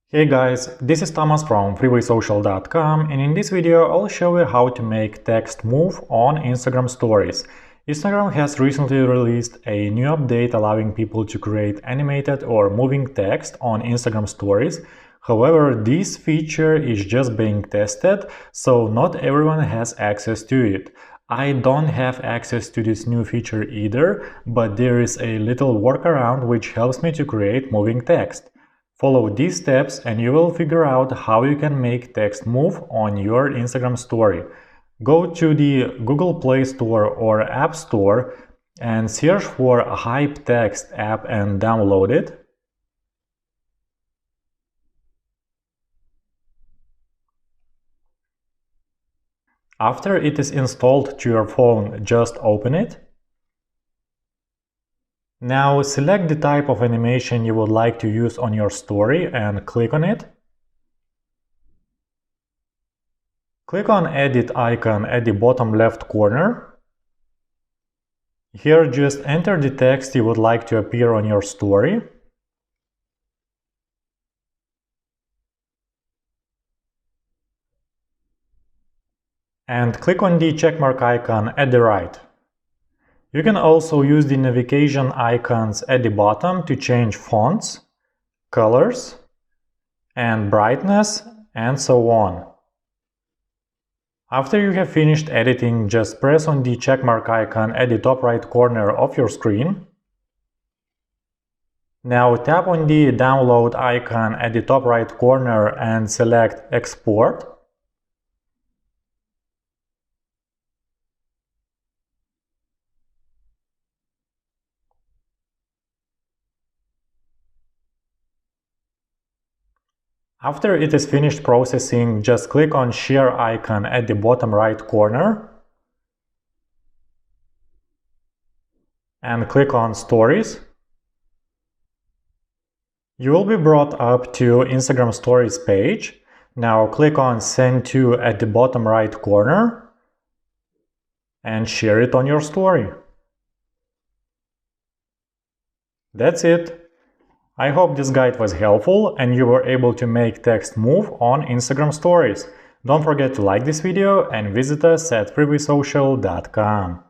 Hey guys, this is Thomas from freewaysocial.com, and in this video I'll show you how to make text move on Instagram stories. Instagram has recently released a new update allowing people to create animated or moving text on Instagram stories. However, this feature is just being tested, so not everyone has access to it. I don't have access to this new feature either, but there is a little workaround which helps me to create moving text. Follow these steps and you will figure out how you can make text move on your Instagram story. Go to the Google Play Store or App Store and search for Hypetext app and download it. After it is installed to your phone, just open it. Now select the type of animation you would like to use on your story and click on it. Click on Edit icon at the bottom left corner. Here just enter the text you would like to appear on your story. And click on the checkmark icon at the right. You can also use the navigation icons at the bottom to change fonts, colors, and brightness, and so on. After you have finished editing, just press on the checkmark icon at the top right corner of your screen. Now tap on the download icon at the top right corner and select Export. After it is finished processing, just click on Share icon at the bottom right corner and click on Stories. You will be brought up to Instagram Stories page. Now click on Send to at the bottom right corner and share it on your story. That's it. I hope this guide was helpful and you were able to make text move on Instagram stories. Don't forget to like this video and visit us at freewaysocial.com.